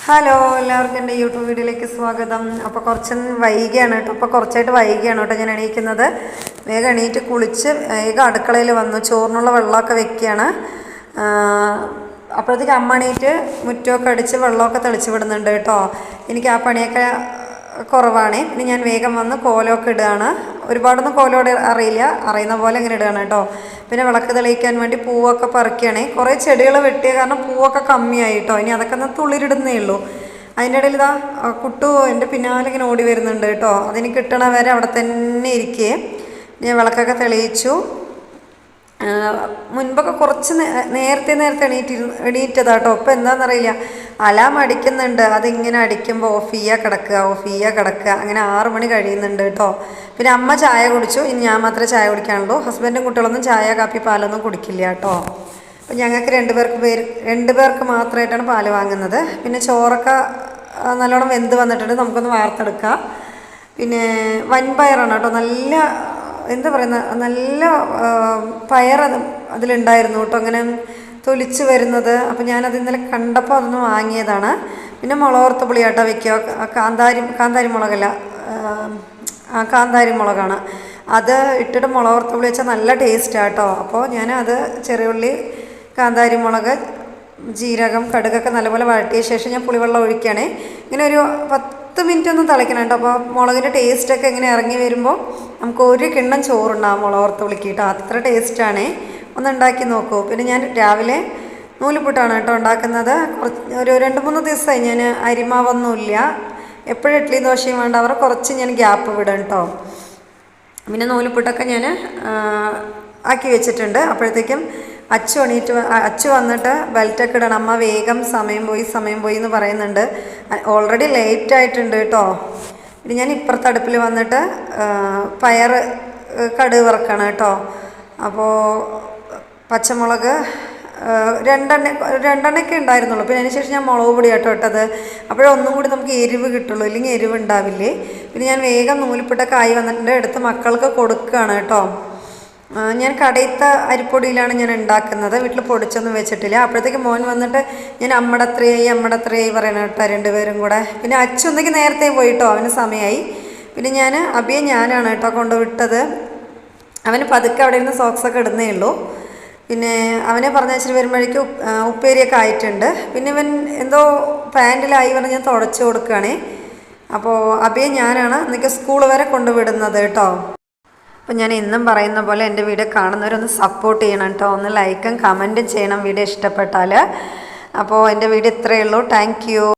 Hello, എല്ലാവർക്കും എൻ്റെ YouTube വീഡിയോയിലേക്ക് സ്വാഗതം. അപ്പോൾ വൈകിയാണ് കേട്ടോ. അപ്പോൾ കുറച്ചായിട്ട് വൈകിയാണ് കേട്ടോ ഞാൻ എണീക്കുന്നത്. വേഗം എണീറ്റ് കുളിച്ച് വേഗം അടുക്കളയിൽ വന്നു. ചോറിനുള്ള വെള്ളമൊക്കെ വെക്കുകയാണ്. അപ്പോഴത്തേക്ക് അമ്മ എണീറ്റ് മുറ്റമൊക്കെ അടിച്ച് വെള്ളമൊക്കെ തെളിച്ച് വിടുന്നുണ്ട് കേട്ടോ. എനിക്ക് ആ പണിയൊക്കെ കുറവാണ്. പിന്നെ ഞാൻ വേഗം വന്ന് കോലമൊക്കെ ഇടുകയാണ്. ഒരുപാടൊന്നും കോലോട് അറിയില്ല, അറിയുന്ന പോലെ ഇങ്ങനെ ഇടുകയാണ് കേട്ടോ. പിന്നെ വിളക്ക് തെളിയിക്കാൻ വേണ്ടി പൂവൊക്കെ പറിക്കുകയാണേ. കുറേ ചെടികൾ വെട്ടിയ കാരണം പൂവൊക്കെ കമ്മിയായി കേട്ടോ. ഇനി അതൊക്കെ ഒന്ന് തുള്ളിരിടുന്നേ ഉള്ളൂ. അതിൻ്റെ ഇടയിൽ ഇതാ കുട്ടു എൻ്റെ പിന്നാലെ ഇങ്ങനെ ഓടി വരുന്നുണ്ട് കേട്ടോ. അതിന് കിട്ടണ വരെ അവിടെ തന്നെ ഇരിക്കേ. ഞാൻ വിളക്കൊക്കെ തെളിയിച്ചു. മുൻപൊക്കെ കുറച്ച് നേരത്തെ എണീറ്റതാട്ടോ. ഇപ്പം എന്താണെന്നറിയില്ല, അലാം അടിക്കുന്നുണ്ട്. അതിങ്ങനെ അടിക്കുമ്പോൾ ഓഫ് ചെയ്യുക കിടക്കുക അങ്ങനെ 6 മണി കഴിയുന്നുണ്ട് കേട്ടോ. പിന്നെ അമ്മ ചായ കുടിച്ചു. ഇനി ഞാൻ മാത്രമേ ചായ കുടിക്കാനുള്ളൂ. ഹസ്ബൻഡും കുട്ടികളൊന്നും ചായ കാപ്പി പാലൊന്നും കുടിക്കില്ല കേട്ടോ. അപ്പം ഞങ്ങൾക്ക് രണ്ട് പേർക്ക് മാത്രമായിട്ടാണ് പാല് വാങ്ങുന്നത്. പിന്നെ ചോറൊക്കെ നല്ലോണം വെന്ത് വന്നിട്ടുണ്ട്. നമുക്കൊന്ന് വാർത്തെടുക്കാം. പിന്നെ വൻപയറാണ് കേട്ടോ. നല്ല എന്താ പറയുന്ന നല്ല പയർ അതിലുണ്ടായിരുന്നു കേട്ടോ, അങ്ങനെ തൊലിച്ച് വരുന്നത്. അപ്പം ഞാനത് ഇന്നലെ കണ്ടപ്പോൾ അതൊന്ന് വാങ്ങിയതാണ്. പിന്നെ മുളക് പുളി ആട്ടോ വയ്ക്കുക. കാന്താരി മുളകല്ല, കാന്താരി മുളകാണ്. അത് ഇട്ടിട്ട് മുളക് പുളി വെച്ചാൽ നല്ല ടേസ്റ്റാണ് കേട്ടോ. അപ്പോൾ ഞാനത് ചെറിയുള്ളി, കാന്താരി മുളക്, ജീരകം, കടുകൊക്കെ നല്ലപോലെ വഴറ്റിയ ശേഷം ഞാൻ പുളിവെള്ളം ഒഴിക്കുകയാണേ. ഇങ്ങനെ ഒരു 10 മിനിറ്റ് ഒന്നും തിളയ്ക്കണം കേട്ടോ. അപ്പോൾ മുളകിൻ്റെ ടേസ്റ്റൊക്കെ ഇങ്ങനെ ഇറങ്ങി വരുമ്പോൾ നമുക്ക് ഒരു കിണ്ണം ചോറുണ്ടാകും മുളക് പുളിക്കിട്ടോ. അത്ര ടേസ്റ്റാണേ. ഒന്ന് ഉണ്ടാക്കി നോക്കൂ. പിന്നെ ഞാൻ രാവിലെ നൂലുപുട്ടാണ് കേട്ടോ ഉണ്ടാക്കുന്നത്. ഒരു 2-3 ദിവസമായി ഞാൻ അരിമാവൊന്നുമില്ല. എപ്പോഴും ഇഡ്ഡലി ദോശയും വേണ്ട, അവർ കുറച്ച് ഞാൻ ഗ്യാപ്പ് വിടും കേട്ടോ. പിന്നെ നൂലുപുട്ടൊക്കെ ഞാൻ ആക്കി വെച്ചിട്ടുണ്ട്. അപ്പോഴത്തേക്കും അച്ചു വന്നിട്ട് ബെൽറ്റൊക്കെ ഇടണം. അമ്മ വേഗം സമയം പോയി എന്ന് പറയുന്നുണ്ട്. ഓൾറെഡി ലേറ്റ് ആയിട്ടുണ്ട് കേട്ടോ. പിന്നെ ഞാൻ ഇപ്പുറത്തെ അടുപ്പിൽ വന്നിട്ട് കടുക് വറക്കണം കേട്ടോ. അപ്പോൾ പച്ചമുളക് രണ്ടെണ്ണയൊക്കെ ഉണ്ടായിരുന്നുള്ളൂ. പിന്നെ അതിന് ശേഷം ഞാൻ മുളക് പൊടി കേട്ടോ ഇട്ടത്. അപ്പോഴൊന്നും കൂടി നമുക്ക് എരിവ് കിട്ടുള്ളൂ, ഇല്ലെങ്കിൽ എരിവ് ഉണ്ടാവില്ലേ. പിന്നെ ഞാൻ വേഗം നൂലിപ്പിട്ടൊക്കെ ആയി വന്നിട്ടുണ്ട്. എടുത്ത് മക്കൾക്ക് കൊടുക്കുകയാണ് കേട്ടോ. ഞാൻ കടയിലത്തെ അരിപ്പൊടിയിലാണ് ഞാൻ ഉണ്ടാക്കുന്നത്. വീട്ടിൽ പൊടിച്ചൊന്നും വെച്ചിട്ടില്ല. അപ്പോഴത്തേക്ക് മോൻ വന്നിട്ട് ഞാൻ അമ്മടത്രയായി പറയണം കേട്ടോ, 2 പേരും കൂടെ. പിന്നെ അച്ഛനൊന്നെങ്കിൽ നേരത്തെ പോയിട്ടോ, അവന് സമയമായി. പിന്നെ ഞാനാണ് കേട്ടോ കൊണ്ടുവിട്ടത്. അവന് പതുക്കെ അവിടെ ഇരുന്ന് സോക്സൊക്കെ ഇടുന്നേ ഉള്ളൂ. പിന്നെ അവനെ പറഞ്ഞയച്ചിട്ട് വരുമ്പോഴേക്കും ഉപ്പേരിയൊക്കെ ആയിട്ടുണ്ട്. പിന്നെ ഇവൻ എന്തോ പാൻറ്റിലായി പറഞ്ഞ് ഞാൻ തുടച്ചു കൊടുക്കുകയാണേ. അപ്പോൾ ഞാനാണ് എനിക്ക് സ്കൂൾ വരെ കൊണ്ടുവിടുന്നത് കേട്ടോ. അപ്പോൾ ഞാൻ എന്നും പറയുന്ന പോലെ എൻ്റെ വീഡിയോ കാണുന്നവരൊന്ന് സപ്പോർട്ട് ചെയ്യണം കേട്ടോ. ഒന്ന് ലൈക്കും കമൻറ്റും ചെയ്യണം വീഡിയോ ഇഷ്ടപ്പെട്ടാൽ. അപ്പോൾ എൻ്റെ വീഡിയോ ഇത്രയേ ഉള്ളൂ. Thank you.